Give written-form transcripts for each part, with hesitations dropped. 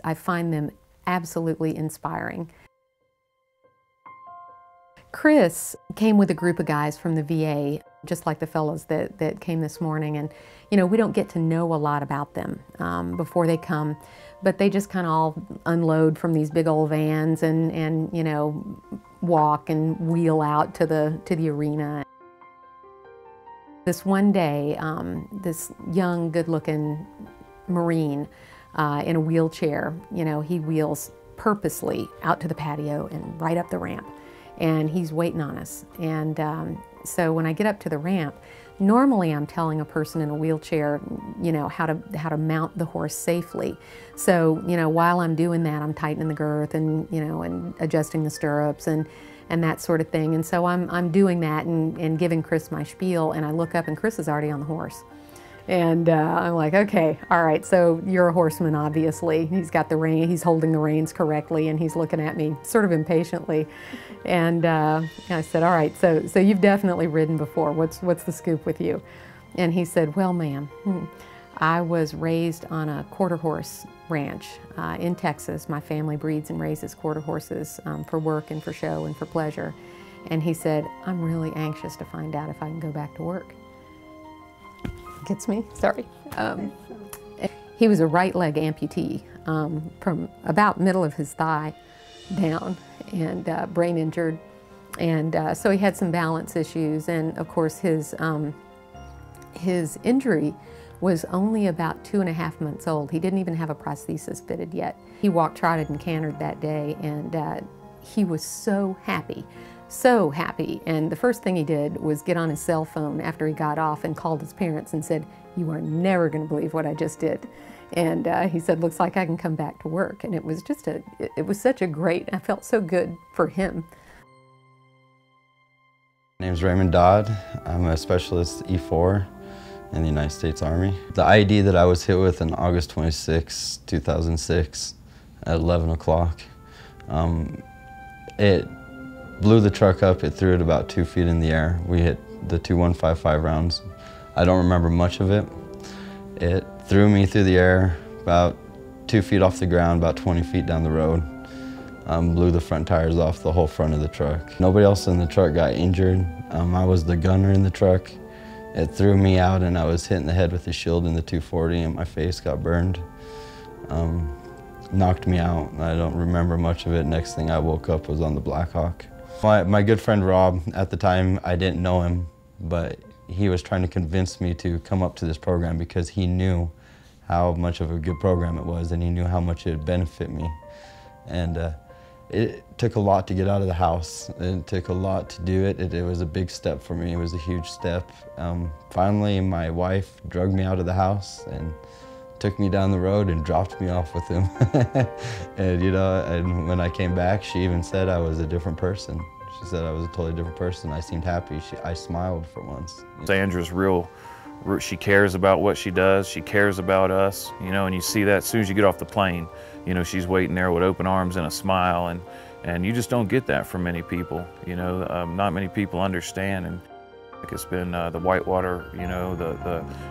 I find them absolutely inspiring. Chris came with a group of guys from the VA, just like the fellows that came this morning, and we don't get to know a lot about them before they come, but they just kind of all unload from these big old vans and walk and wheel out to the arena. This one day, this young, good-looking Marine in a wheelchair, he wheels purposely out to the patio and right up the ramp, and he's waiting on us. And so when I get up to the ramp, normally I'm telling a person in a wheelchair, how to mount the horse safely. So while I'm doing that, I'm tightening the girth and and adjusting the stirrups and that sort of thing. And so I'm doing that and giving Chris my spiel, and I look up and Chris is already on the horse. And I'm like, okay, all right, so you're a horseman, obviously. He's got the rein, he's holding the reins correctly, and he's looking at me sort of impatiently. And I said, all right, so you've definitely ridden before. What's the scoop with you? And he said, well, ma'am, I was raised on a quarter horse ranch in Texas. My family breeds and raises quarter horses for work and for show and for pleasure. And he said, I'm really anxious to find out if I can go back to work. Gets me, sorry. He was a right leg amputee from about middle of his thigh down, and brain injured. And so he had some balance issues, and of course his injury was only about 2.5 months old. He didn't even have a prosthesis fitted yet. He walked, trotted, and cantered that day, and he was so happy. So happy. And the first thing he did was get on his cell phone after he got off and called his parents and said, you are never going to believe what I just did. And he said, looks like I can come back to work. And it was just it was such a great, I felt so good for him. My name's Raymond Dodd. I'm a specialist E4 in the United States Army. The IED that I was hit with on August 26, 2006 at 11 o'clock, it blew the truck up. It threw it about 2 feet in the air. We hit the 2 155 rounds. I don't remember much of it. It threw me through the air about 2 feet off the ground, about 20 feet down the road. Blew the front tires off the whole front of the truck. Nobody else in the truck got injured. I was the gunner in the truck. It threw me out and I was hit in the head with the shield in the 240 and my face got burned. Knocked me out. I don't remember much of it. Next thing I woke up was on the Black Hawk. My good friend Rob, at the time I didn't know him, but he was trying to convince me to come up to this program because he knew how much of a good program it was and he knew how much it would benefit me. And it took a lot to get out of the house. It took a lot to do it. It was a big step for me. It was a huge step. Finally, my wife drugged me out of the house and took me down the road and dropped me off with him. And and when I came back, she even said I was a different person. She said I was a totally different person. I seemed happy. I smiled for once. Sandra's real. She cares about what she does. She cares about us, and you see that as soon as you get off the plane. She's waiting there with open arms and a smile, and you just don't get that from many people. Not many people understand. And it's been the whitewater,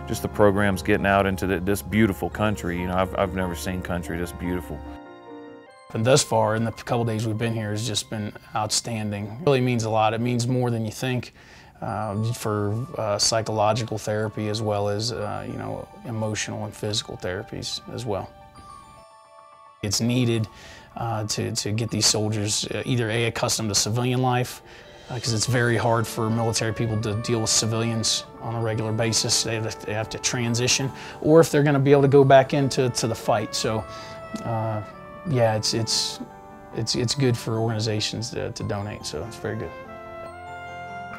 just the programs getting out into this beautiful country. I've never seen country this beautiful. And thus far, in the couple days we've been here, has just been outstanding. It really means a lot. It means more than you think for psychological therapy as well as emotional and physical therapies as well. It's needed to get these soldiers either accustomed to civilian life, because it's very hard for military people to deal with civilians on a regular basis. They have to transition, or if they're going to be able to go back into the fight. So Yeah, it's good for organizations to donate, so it's very good.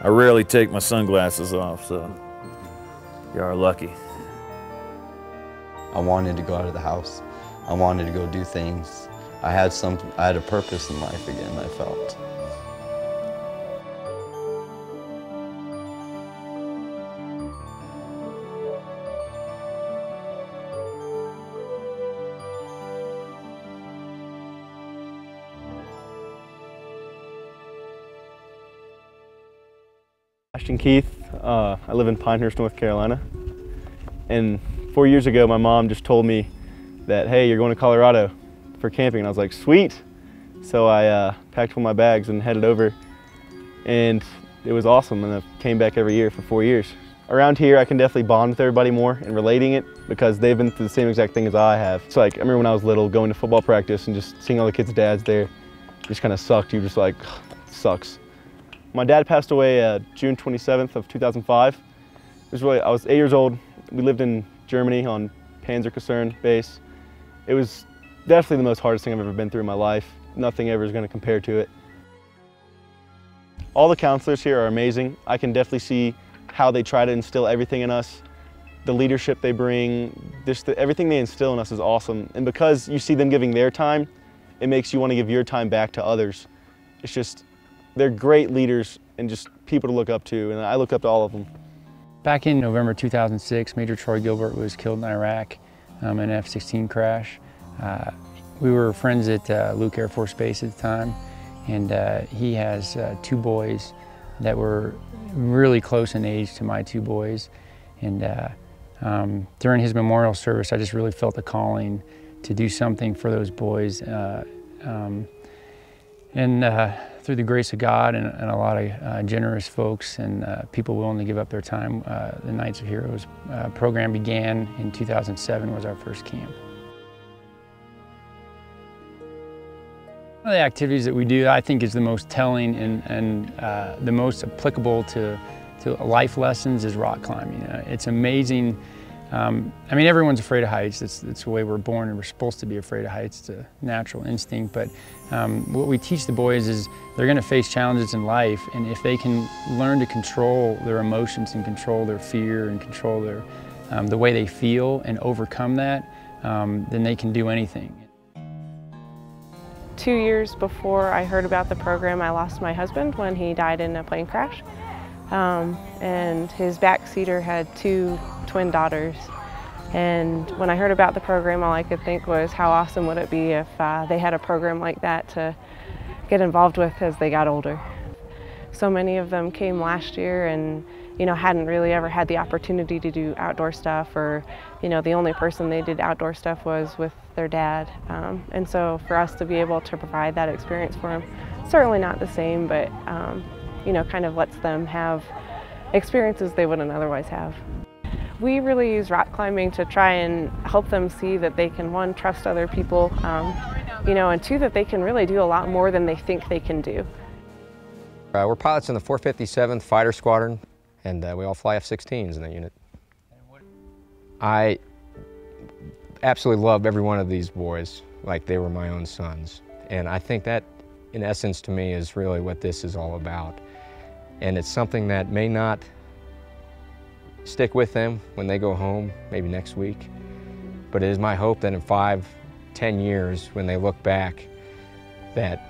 I rarely take my sunglasses off, so you are lucky. I wanted to go out of the house. I wanted to go do things. I had a purpose in life again, I felt. Keith. I live in Pinehurst, North Carolina. And 4 years ago, my mom just told me that, hey, you're going to Colorado for camping. And I was like, sweet. So I packed all my bags and headed over. And it was awesome. And I came back every year for 4 years. Around here, I can definitely bond with everybody more and relating it because they've been through the same exact thing as I have. It's like, I remember when I was little, going to football practice and just seeing all the kids' dads there, just kind of sucked. You were just like, it sucks. My dad passed away June 27th of 2005. I was 8 years old. We lived in Germany on Panzerkaserne base. It was definitely the most hardest thing I've ever been through in my life. Nothing ever is going to compare to it. All the counselors here are amazing. I can definitely see how they try to instill everything in us. The leadership they bring, everything they instill in us is awesome. And because you see them giving their time, it makes you want to give your time back to others. It's just, they're great leaders and just people to look up to, and I look up to all of them. Back in November 2006, Major Troy Gilbert was killed in Iraq in an F-16 crash. We were friends at Luke Air Force Base at the time, and he has two boys that were really close in age to my two boys. And during his memorial service, I just really felt the calling to do something for those boys. Through the grace of God and a lot of generous folks and people willing to give up their time, the Knights of Heroes program began in 2007, was our first camp. One of the activities that we do, I think, is the most telling and the most applicable to life lessons is rock climbing. It's amazing. I mean, everyone's afraid of heights. It's the way we're born, and we're supposed to be afraid of heights. It's a natural instinct. But what we teach the boys is they're going to face challenges in life, and if they can learn to control their emotions and control their fear and control their the way they feel and overcome that, then they can do anything. 2 years before I heard about the program, I lost my husband when he died in a plane crash. And his backseater had two twin daughters. And when I heard about the program, all I could think was how awesome would it be if they had a program like that to get involved with as they got older. So many of them came last year and hadn't really ever had the opportunity to do outdoor stuff, or the only person they did outdoor stuff was with their dad. And so for us to be able to provide that experience for them, certainly not the same, but kind of lets them have experiences they wouldn't otherwise have. We really use rock climbing to try and help them see that they can, one, trust other people, and two, that they can really do a lot more than they think they can do. We're pilots in the 457th Fighter Squadron, and we all fly F-16s in that unit. I absolutely love every one of these boys like they were my own sons. And I think that, in essence, to me, is really what this is all about. And it's something that may not stick with them when they go home, maybe next week. But it is my hope that in 5, 10 years, when they look back, that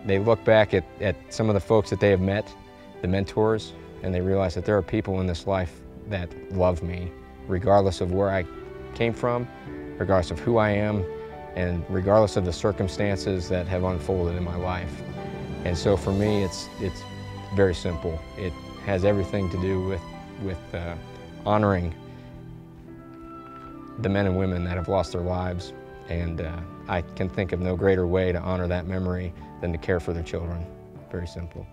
they look back at some of the folks that they have met, the mentors, and they realize that there are people in this life that love me, regardless of where I came from, regardless of who I am, and regardless of the circumstances that have unfolded in my life. And so for me, it's very simple. It has everything to do with honoring the men and women that have lost their lives. And I can think of no greater way to honor that memory than to care for their children. Very simple.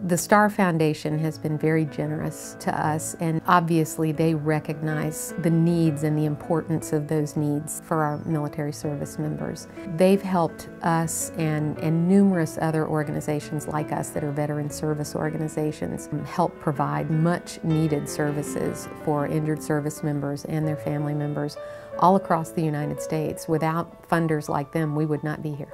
The Star Foundation has been very generous to us, and obviously they recognize the needs and the importance of those needs for our military service members. They've helped us and numerous other organizations like us that are veteran service organizations help provide much needed services for injured service members and their family members all across the United States. Without funders like them, we would not be here.